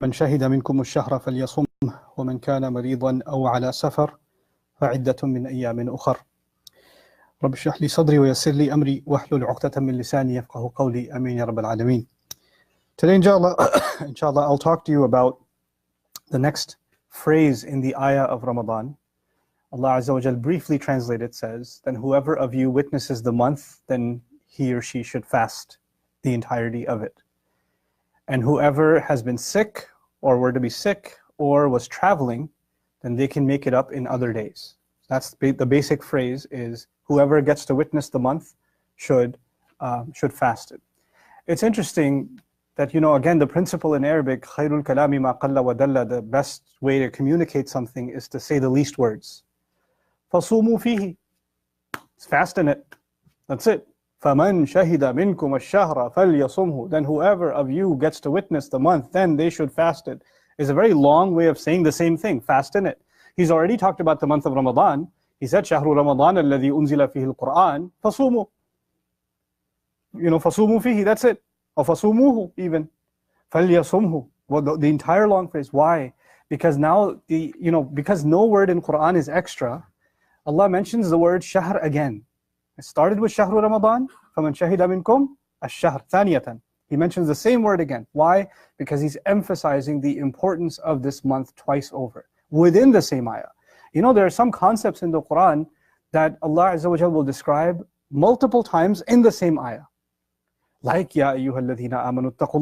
من شهد منكم الشهر فليصمه ومن كان مريضا أو على سفر فعدة من أيام أخر رب اشرح لي صدري ويسر لي أمري واحلل عقدة من لساني يفقه قولي آمين يا رب العالمين. Today inshallah I'll talk to you about the next phrase in the ayah of Ramadan. Allah Azza wa Jal briefly translated says, then whoever of you witnesses the month, then he or she should fast the entirety of it. And whoever has been sick or were to be sick or was traveling, then they can make it up in other days. That's the basic phrase is whoever gets to witness the month should fast it. It's interesting that, again, the principle in Arabic, خَيْرُ الْكَلَامِ مَا قَلَّ وَدَلَّ, the best way to communicate something is to say the least words. فَصُومُوا فِيهِ, it's fast in it. That's it. فَمَنْ شَهِدَ مِنْكُمُ الشَّهْرَ فَلْيَصُمْهُ, then whoever of you gets to witness the month, then they should fast it. Is a very long way of saying the same thing, fast in it. He's already talked about the month of Ramadan. He said, شَهْرُ رَمَضَانَ الَّذِي أُنزِلَ فِيهِ الْقُرْآنِ فَصُومُوا. فَصُومُوا فِيهِ, that's it. Or فَصُومُوهُ even. فَلْيَصُمْهُ. Well, the entire long phrase. Why? Because now, because no word in Quran is extra, Allah mentions the word shahr again. It started with شهر رمضان فَمَنْ شَهِدَ مِنْكُمْ الشَّهْرَ ثَانِيَةً. He mentions the same word again. Why? Because he's emphasizing the importance of this month twice over, within the same ayah. There are some concepts in the Quran that Allah Azza wa Jal will describe multiple times in the same ayah. Like, يَا أَيُّهَا الَّذِينَ آمَنُوا اتَّقُوا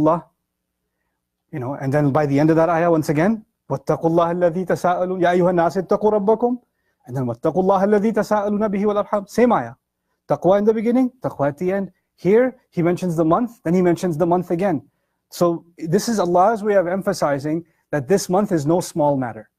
اللَّهِ. And then by the end of that ayah, once again, وَاتَّقُوا اللَّهَ الَّذِي تَسَاءَلُونَ يَا أَيُّهَا النَّاسِ اتَّقُوا رَبَّكُمْ. And then وَاتَّقُوا اللَّهَ الَّذِي تَسَاءَلُونَ بِهِ وَالْأَرْحَامَ. Same ayah. Taqwa in the beginning, taqwa at the end. Here, he mentions the month, then he mentions the month again. So this is Allah's way of emphasizing that this month is no small matter.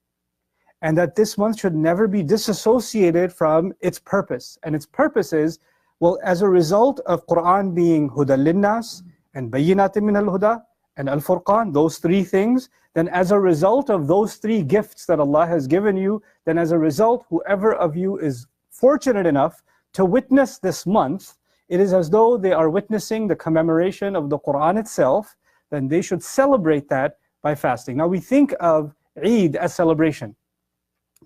And that this month should never be disassociated from its purpose. And its purpose is, well, as a result of Quran being Huda Linnas and Bayyinatin min al-Huda and Al-Furqan, those three things, then as a result of those three gifts that Allah has given you, then as a result, whoever of you is fortunate enough to witness this month, it is as though they are witnessing the commemoration of the Quran itself, then they should celebrate that by fasting. Now we think of Eid as celebration.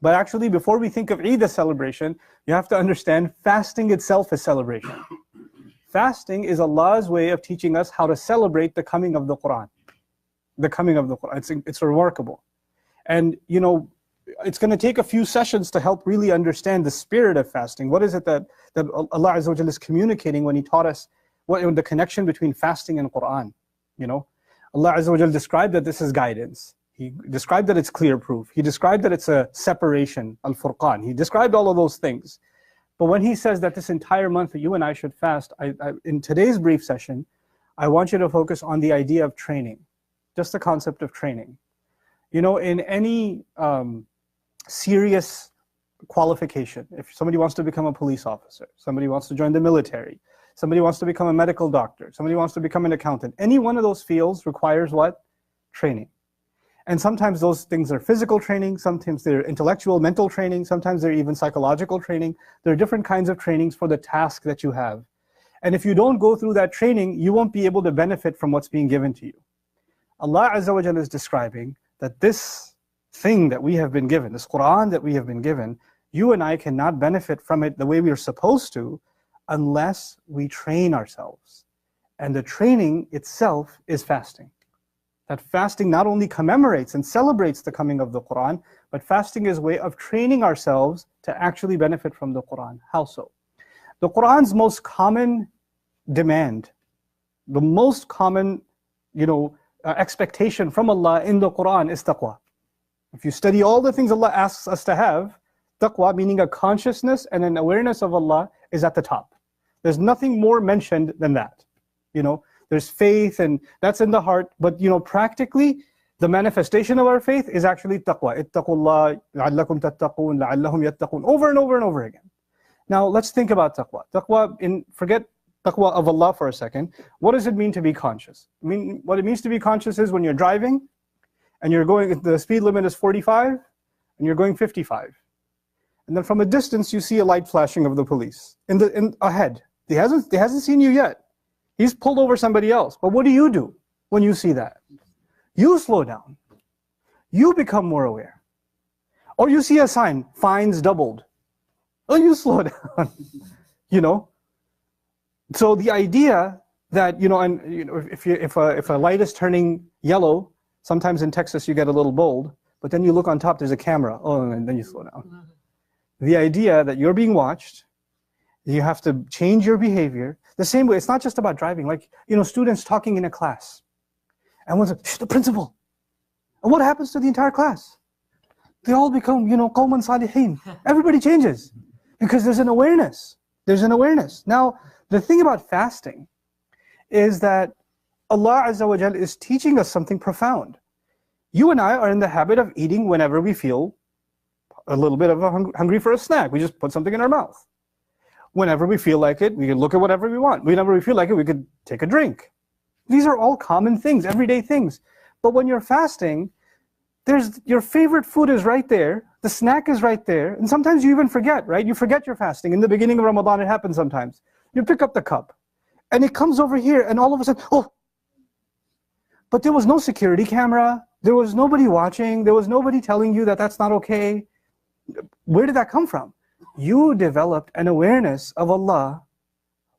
But actually, before we think of Eid as celebration, you have to understand fasting itself is celebration. Fasting is Allah's way of teaching us how to celebrate the coming of the Quran. The coming of the Quran. It's remarkable. And, it's going to take a few sessions to help really understand the spirit of fasting. What is it that Allah Azza wa Jalla is communicating when He taught us the connection between fasting and Quran? Allah Azza wa Jalla described that this is guidance. He described that it's clear proof. He described that it's a separation, Al-Furqan. He described all of those things. But when He says that this entire month that you and I should fast, in today's brief session, I want you to focus on the idea of training. Just the concept of training. In any serious qualification, if somebody wants to become a police officer, somebody wants to join the military, somebody wants to become a medical doctor, somebody wants to become an accountant, any one of those fields requires what? Training. And sometimes those things are physical training, sometimes they're intellectual, mental training, sometimes they're even psychological training. There are different kinds of trainings for the task that you have. And if you don't go through that training, you won't be able to benefit from what's being given to you. Allah Azza wa Jalla is describing that this thing that we have been given, this Quran that we have been given, you and I cannot benefit from it the way we are supposed to unless we train ourselves. And the training itself is fasting. That fasting not only commemorates and celebrates the coming of the Quran, but fasting is a way of training ourselves to actually benefit from the Quran. How so? The Quran's most common demand, the most common expectation from Allah in the Quran is taqwa. If you study all the things Allah asks us to have, taqwa, meaning a consciousness and an awareness of Allah, is at the top. There's nothing more mentioned than that. There's faith, and that's in the heart, but practically, the manifestation of our faith is actually taqwa. Ittaqullah la'allakum tattaqun, la'allahum yattaqun, over and over and over again. Now, let's think about taqwa. Forget taqwa of Allah for a second. What does it mean to be conscious? What it means to be conscious is when you're driving, and the speed limit is 45, and you're going 55. And then from a distance, you see a light flashing of the police ahead. He hasn't seen you yet. He's pulled over somebody else. But what do you do when you see that? You slow down. you become more aware. Or you see a sign, fines doubled. Oh, you slow down. You know? So the idea that, if a light is turning yellow, sometimes in Texas you get a little bold, but then you look on top, there's a camera. Oh, and then you slow down. The idea that you're being watched, you have to change your behavior. The same way, it's not just about driving. Like, students talking in a class. And one's like, shh, the principal. And what happens to the entire class? They all become, qawman salihin. Everybody changes. Because there's an awareness. There's an awareness. Now, the thing about fasting is that Allah Azza wa Jal is teaching us something profound. You and I are in the habit of eating whenever we feel a little bit of hungry for a snack. We just put something in our mouth. Whenever we feel like it, we can look at whatever we want. Whenever we feel like it, we could take a drink. These are all common things, everyday things. But when you're fasting, your favorite food is right there, the snack is right there, and sometimes you even forget, right? You forget you're fasting. In the beginning of Ramadan, it happens sometimes. You pick up the cup, and it comes over here, and all of a sudden, oh! But there was no security camera, there was nobody watching, there was nobody telling you that that's not okay. Where did that come from? You developed an awareness of Allah.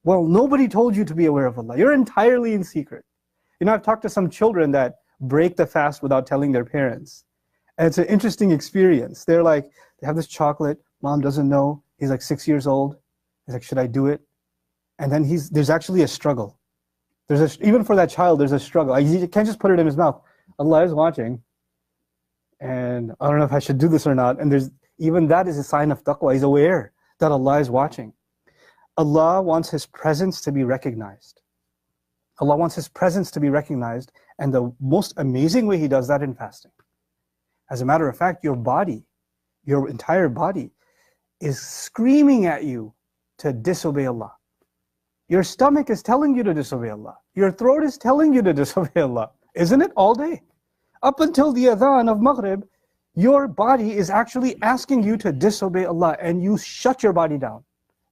Well, nobody told you to be aware of Allah. You're entirely in secret. I've talked to some children that break the fast without telling their parents. And it's an interesting experience. They're like, they have this chocolate, mom doesn't know. He's like 6 years old. He's like, should I do it? And then there's actually a struggle. Even for that child, there's a struggle. He can't just put it in his mouth. Allah is watching. And I don't know if I should do this or not. And even that is a sign of taqwa. He's aware that Allah is watching. Allah wants His presence to be recognized. Allah wants His presence to be recognized, and the most amazing way He does that in fasting. As a matter of fact, your body, your entire body, is screaming at you to disobey Allah. Your stomach is telling you to disobey Allah. Your throat is telling you to disobey Allah. Isn't it? All day. Up until the adhan of Maghrib, your body is actually asking you to disobey Allah, and you shut your body down.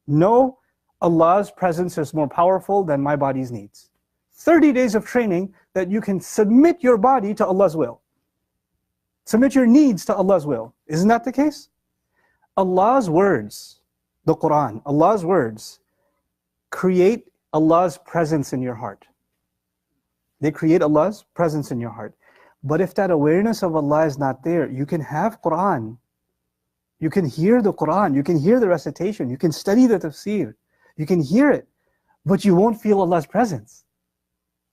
No, Allah's presence is more powerful than my body's needs. 30 days of training that you can submit your body to Allah's will. Submit your needs to Allah's will. Isn't that the case? Allah's words, the Quran, Allah's words create Allah's presence in your heart. They create Allah's presence in your heart. But if that awareness of Allah is not there, you can have Quran. You can hear the Quran. You can hear the recitation. You can study the tafsir. You can hear it. But you won't feel Allah's presence.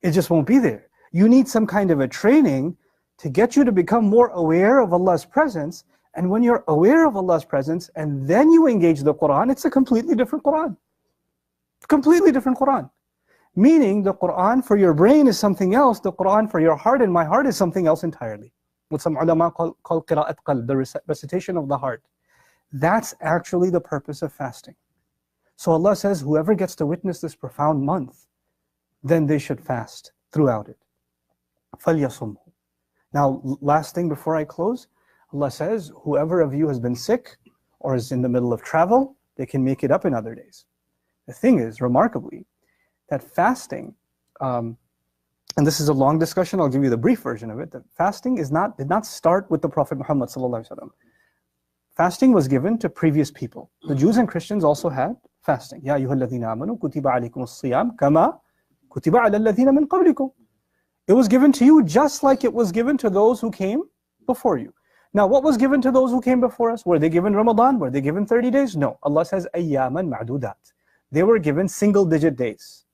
It just won't be there. You need some kind of a training to get you to become more aware of Allah's presence. And when you're aware of Allah's presence and then you engage the Quran, it's a completely different Quran. Completely different Quran. Meaning the Quran for your brain is something else, the Quran for your heart and my heart is something else entirely. What some ulama call qira'at qalb, the recitation of the heart. That's actually the purpose of fasting. So Allah says, whoever gets to witness this profound month, then they should fast throughout it. فَلْيَصُمْهُ. Now, last thing before I close, Allah says, whoever of you has been sick or is in the middle of travel, they can make it up in other days. The thing is, remarkably, that fasting, and this is a long discussion, I'll give you the brief version of it, that fasting did not start with the Prophet Muhammad ﷺ. Fasting was given to previous people. The Jews and Christians also had fasting. Ya ayyuhalladhina amanu kutiba alaykumus siyam kama kutiba ala alladhina min qablikum. It was given to you just like it was given to those who came before you. Now, what was given to those who came before us? Were they given Ramadan? Were they given 30 days? No. Allah says, ayyaman ma'dudat. They were given single-digit days.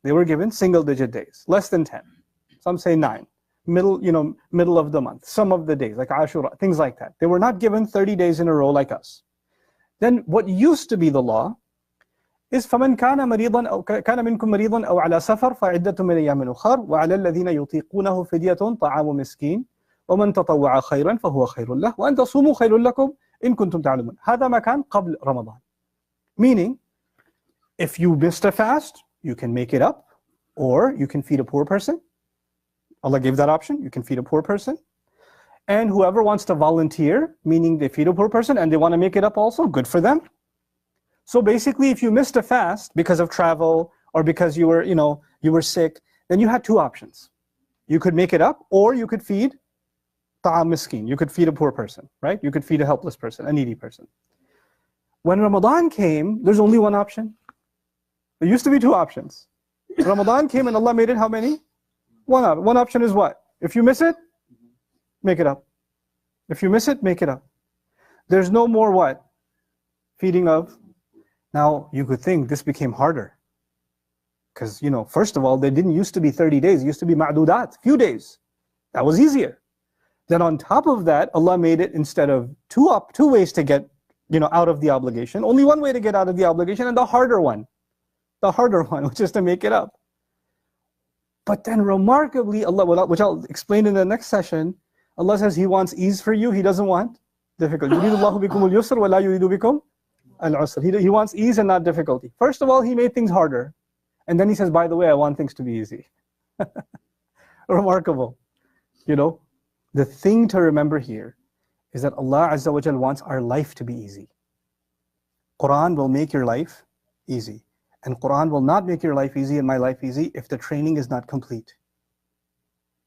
They were given single-digit days, less than 10. Some say 9. Middle of the month, some of the days, like Ashura, things like that. They were not given 30 days in a row like us. Then what used to be the law is فَمَنْ كَانَ مِنْكُمْ مَرِيضًا أَوْ عَلَى سَفَرٍ فَعِدَّةٌ مِنْ أَيَّامٍ أُخَرَ وَعَلَى الَّذِينَ يُطِيقُونَهُ فِدْيَةٌ طَعَامُ مِسْكِينٍ وَمَنْ تَطَوَّعَ خَيْرًا فَهُوَ خَيْرٌ لَهُ وَأَنْ تَصُومُوا خَيْرٌ لَكُمْ إِن كُنْتُمْ تَعْلَمُونَ هذا ما كان قبل رمضان. Meaning, if you missed a fast, you can make it up, or you can feed a poor person. Allah gave that option. You can feed a poor person. And whoever wants to volunteer, meaning they feed a poor person and they want to make it up also, good for them. So basically, if you missed a fast because of travel or because you were sick, then you had two options. You could make it up, or you could feed ta'am miskin. You could feed a poor person, right? You could feed a helpless person, a needy person. When Ramadan came, there's only one option. There used to be two options. Ramadan came and Allah made it how many? One option is what? If you miss it, make it up. If you miss it, make it up. There's no more what? Feeding of. Now, you could think this became harder. Because, first of all, there didn't used to be 30 days. It used to be ma'dudat, few days. That was easier. Then on top of that, Allah made it instead of two ways to get, out of the obligation, only one way to get out of the obligation, and the harder one, which is to make it up. But then remarkably, Allah, which I'll explain in the next session, Allah says He wants ease for you. He doesn't want difficulty. يُرِيدُ اللَّهُ بِكُمُ الْيُسْرَ وَلَا يُرِيدُ بِكُمْ الْعُسْرَ. He wants ease and not difficulty. First of all, He made things harder. And then He says, by the way, I want things to be easy. Remarkable. The thing to remember here is that Allah Azza wa Jal wants our life to be easy. Quran will make your life easy. And Quran will not make your life easy and my life easy if the training is not complete.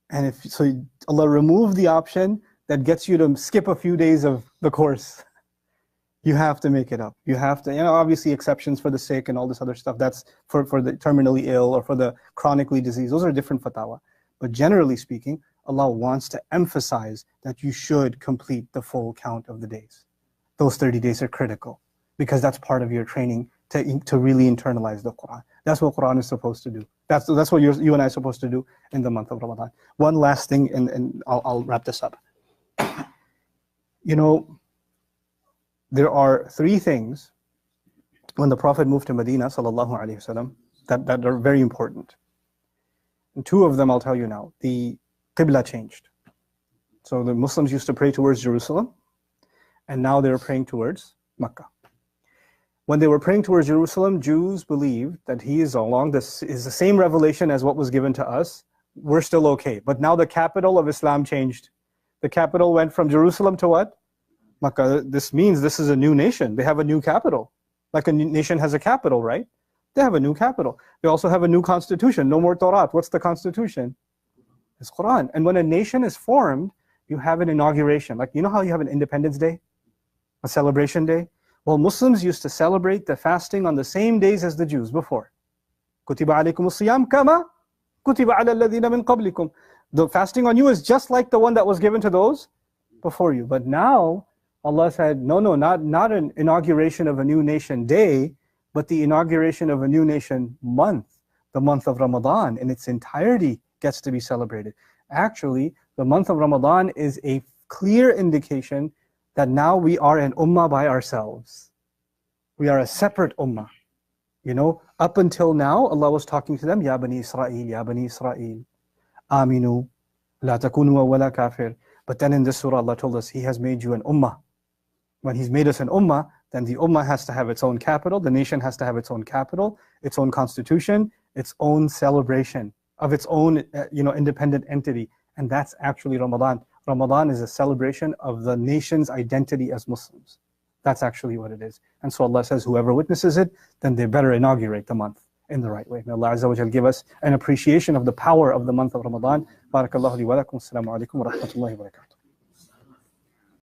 And so Allah removed the option that gets you to skip a few days of the course. You have to make it up. You have to, obviously exceptions for the sick and all this other stuff. That's for the terminally ill or for the chronically diseased. Those are different fatwa. But generally speaking, Allah wants to emphasize that you should complete the full count of the days. Those 30 days are critical because that's part of your training to really internalize the Quran. That's what Quran is supposed to do. That's what you and I are supposed to do in the month of Ramadan. One last thing, and I'll wrap this up. There are three things when the Prophet moved to Medina, sallallahu alaihi wasallam, that are very important. And two of them I'll tell you now. The Qibla changed. So the Muslims used to pray towards Jerusalem, and now they're praying towards Mecca. When they were praying towards Jerusalem, Jews believed that He is is the same revelation as what was given to us. We're still okay. But now the capital of Islam changed. The capital went from Jerusalem to what? Mecca. This means this is a new nation. They have a new capital. Like a nation has a capital, right? They have a new capital. They also have a new constitution. No more Torah. What's the constitution? It's Quran. And when a nation is formed, you have an inauguration. Like, how you have an Independence Day? A celebration day? Well, Muslims used to celebrate the fasting on the same days as the Jews before. كُتِبَ عَلَيْكُمُ الصِّيَامُ كَمَا كُتِبَ عَلَى الَّذِينَ مِن قَبْلِكُمْ. The fasting on you is just like the one that was given to those before you. But now, Allah said, no, not an inauguration of a new nation day, but the inauguration of a new nation month. The month of Ramadan in its entirety gets to be celebrated. Actually, the month of Ramadan is a clear indication that now we are an ummah by ourselves. We are a separate ummah. Up until now, Allah was talking to them, Ya Bani Israel, Ya Bani Israel, Aminu, La takunu awwala kafir. But then in this surah, Allah told us, He has made you an ummah. When He's made us an ummah, then the ummah has to have its own capital, the nation has to have its own capital, its own constitution, its own celebration of its own independent entity. And that's actually Ramadan. Ramadan is a celebration of the nation's identity as Muslims. That's actually what it is. And so Allah says, whoever witnesses it, then they better inaugurate the month in the right way. May Allah Azza wa Jal give us an appreciation of the power of the month of Ramadan. Barakallahu li wa lakum. Assalamu alaikum wa rahmatullahi wa barakatuh.